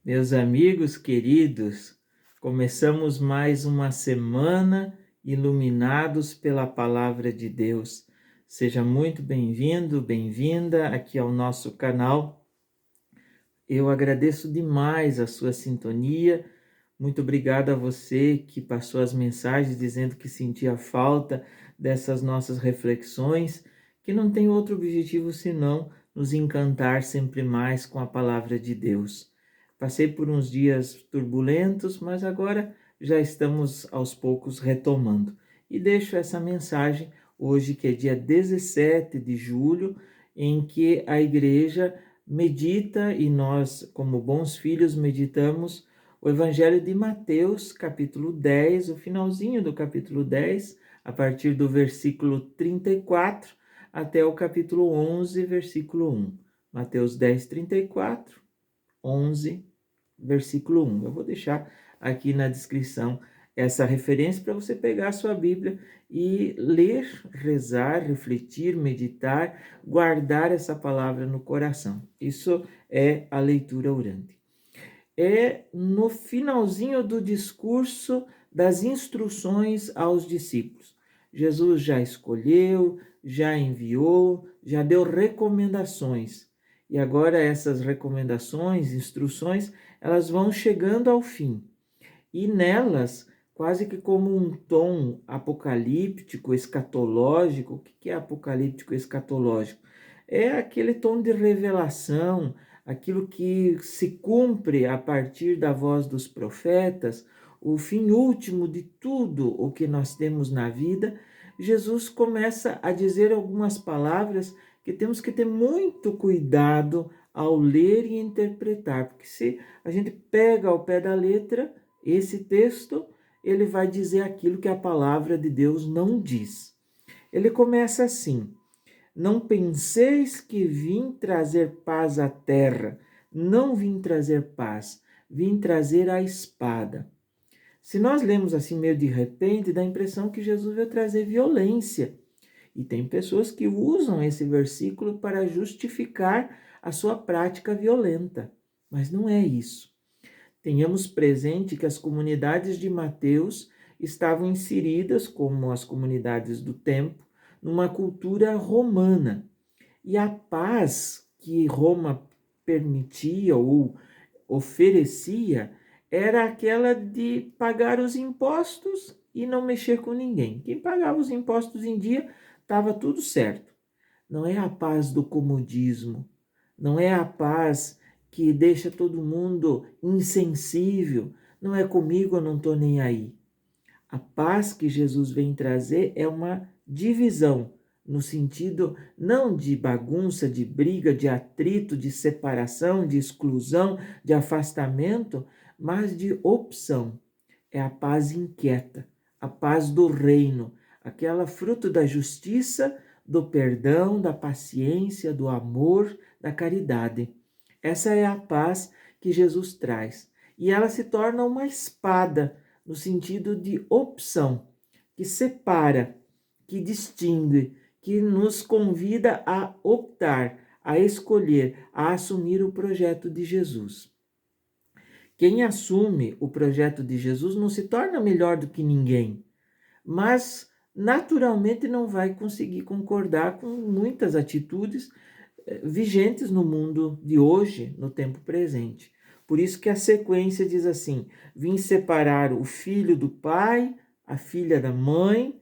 Meus amigos queridos, começamos mais uma semana iluminados pela palavra de Deus. Seja muito bem-vindo, bem-vinda aqui ao nosso canal. Eu agradeço demais a sua sintonia. Muito obrigado a você que passou as mensagens dizendo que sentia falta dessas nossas reflexões, que não tem outro objetivo senão nos encantar sempre mais com a palavra de Deus. Passei por uns dias turbulentos, mas agora já estamos aos poucos retomando. E deixo essa mensagem hoje, que é dia 17 de julho, em que a igreja medita e nós, como bons filhos, meditamos o Evangelho de Mateus, capítulo 10, o finalzinho do capítulo 10, a partir do versículo 34 até o capítulo 11, versículo 1. Mateus 10, 34, 11, versículo 1. Eu vou deixar aqui na descrição essa referência para você pegar a sua Bíblia e ler, rezar, refletir, meditar, guardar essa palavra no coração. Isso é a leitura orante. É no finalzinho do discurso das instruções aos discípulos. Jesus já escolheu, já enviou, já deu recomendações. E agora essas recomendações, instruções, elas vão chegando ao fim. E nelas, quase que como um tom apocalíptico, escatológico. O que é apocalíptico, escatológico? É aquele tom de revelação, aquilo que se cumpre a partir da voz dos profetas, o fim último de tudo o que nós temos na vida. Jesus começa a dizer algumas palavras que temos que ter muito cuidado ao ler e interpretar, porque se a gente pega ao pé da letra esse texto, ele vai dizer aquilo que a palavra de Deus não diz. Ele começa assim: não penseis que vim trazer paz à terra. Não vim trazer paz, vim trazer a espada. Se nós lemos assim meio de repente, dá a impressão que Jesus veio trazer violência. E tem pessoas que usam esse versículo para justificar a sua prática violenta. Mas não é isso. Tenhamos presente que as comunidades de Mateus estavam inseridas, como as comunidades do tempo, numa cultura romana. E a paz que Roma permitia ou oferecia era aquela de pagar os impostos e não mexer com ninguém. Quem pagava os impostos em dia, estava tudo certo. Não é a paz do comodismo, não é a paz que deixa todo mundo insensível, não é comigo, eu não estou nem aí. A paz que Jesus vem trazer é uma divisão, no sentido não de bagunça, de briga, de atrito, de separação, de exclusão, de afastamento, mas de opção. É a paz inquieta, a paz do reino, aquela fruto da justiça, do perdão, da paciência, do amor, da caridade. Essa é a paz que Jesus traz. E ela se torna uma espada, no sentido de opção, que separa, que distingue, que nos convida a optar, a escolher, a assumir o projeto de Jesus. Quem assume o projeto de Jesus não se torna melhor do que ninguém, mas naturalmente não vai conseguir concordar com muitas atitudes vigentes no mundo de hoje, no tempo presente. Por isso que a sequência diz assim: vim separar o filho do pai, a filha da mãe,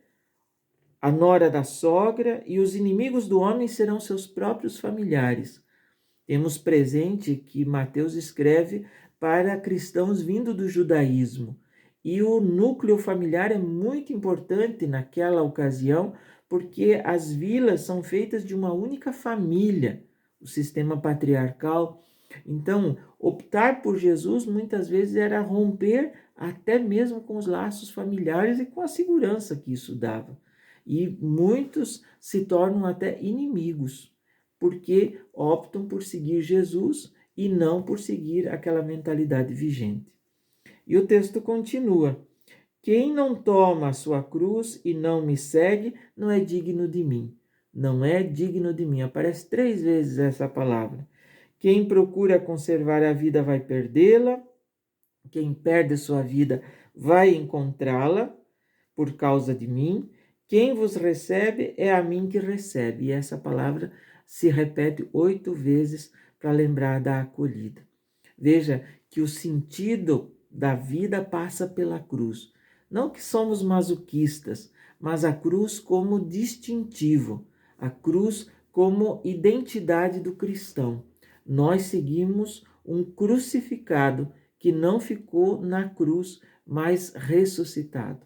a nora da sogra, e os inimigos do homem serão seus próprios familiares. Temos presente que Mateus escreve para cristãos vindo do judaísmo. E o núcleo familiar é muito importante naquela ocasião, porque as vilas são feitas de uma única família, o sistema patriarcal. Então, optar por Jesus muitas vezes era romper até mesmo com os laços familiares e com a segurança que isso dava. E muitos se tornam até inimigos, porque optam por seguir Jesus e não por seguir aquela mentalidade vigente. E o texto continua: quem não toma a sua cruz e não me segue, não é digno de mim. Não é digno de mim. Aparece 3 vezes essa palavra. Quem procura conservar a vida vai perdê-la. Quem perde sua vida vai encontrá-la por causa de mim. Quem vos recebe é a mim que recebe. E essa palavra se repete 8 vezes para lembrar da acolhida. Veja que o sentido da vida passa pela cruz. Não que somos masoquistas, mas a cruz como distintivo, a cruz como identidade do cristão. Nós seguimos um crucificado que não ficou na cruz, mas ressuscitado.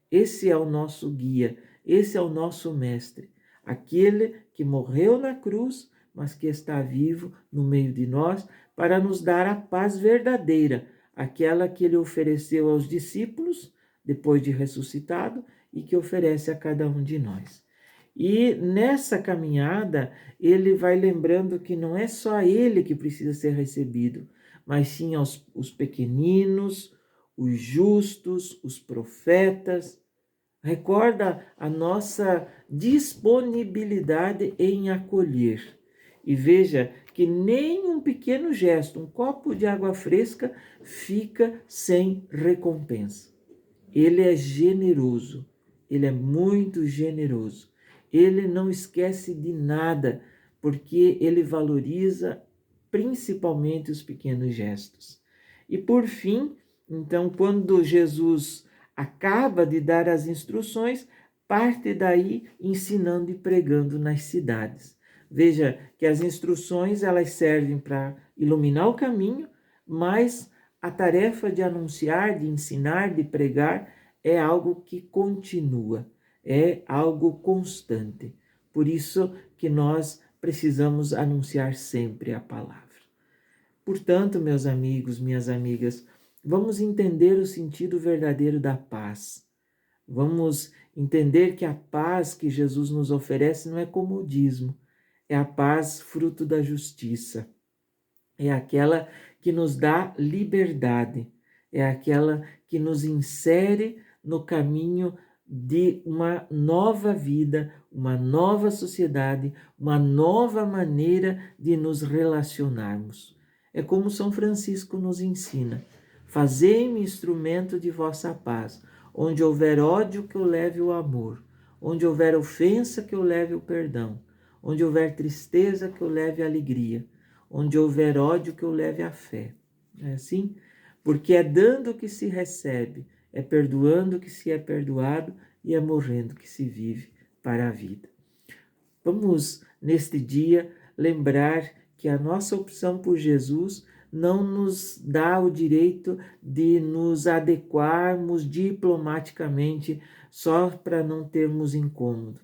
Esse é o nosso guia, esse é o nosso mestre, aquele que morreu na cruz, mas que está vivo no meio de nós para nos dar a paz verdadeira, aquela que ele ofereceu aos discípulos depois de ressuscitado e que oferece a cada um de nós. E nessa caminhada, ele vai lembrando que não é só ele que precisa ser recebido, mas sim os pequeninos, os justos, os profetas. Recorda a nossa disponibilidade em acolher. E veja que nem um pequeno gesto, um copo de água fresca, fica sem recompensa. Ele é generoso, ele é muito generoso. Ele não esquece de nada, porque ele valoriza principalmente os pequenos gestos. E por fim, então, quando Jesus acaba de dar as instruções, parte daí ensinando e pregando nas cidades. Veja que as instruções elas servem para iluminar o caminho, mas a tarefa de anunciar, de ensinar, de pregar é algo que continua, é algo constante. Por isso que nós precisamos anunciar sempre a palavra. Portanto, meus amigos, minhas amigas, vamos entender o sentido verdadeiro da paz. Vamos entender que a paz que Jesus nos oferece não é comodismo, é a paz fruto da justiça. É aquela que nos dá liberdade, é aquela que nos insere no caminho de uma nova vida, uma nova sociedade, uma nova maneira de nos relacionarmos. É como São Francisco nos ensina: fazei-me instrumento de vossa paz. Onde houver ódio, que eu leve o amor. Onde houver ofensa, que eu leve o perdão. Onde houver tristeza, que eu leve a alegria. Onde houver ódio, que eu leve a fé. É assim? Porque é dando que se recebe, é perdoando que se é perdoado e é morrendo que se vive para a vida. Vamos, neste dia, lembrar que a nossa opção por Jesus não nos dá o direito de nos adequarmos diplomaticamente só para não termos incômodo.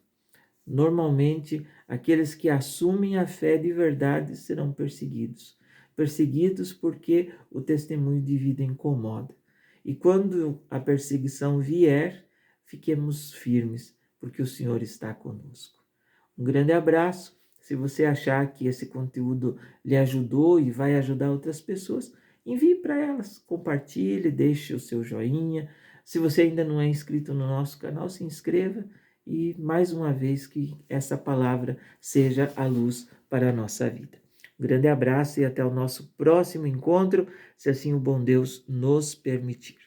Normalmente, aqueles que assumem a fé de verdade serão perseguidos. Perseguidos porque o testemunho de vida incomoda. E quando a perseguição vier, fiquemos firmes, porque o Senhor está conosco. Um grande abraço. Se você achar que esse conteúdo lhe ajudou e vai ajudar outras pessoas, envie para elas, compartilhe, deixe o seu joinha. Se você ainda não é inscrito no nosso canal, se inscreva e, mais uma vez, que essa palavra seja a luz para a nossa vida. Um grande abraço e até o nosso próximo encontro, se assim o bom Deus nos permitir.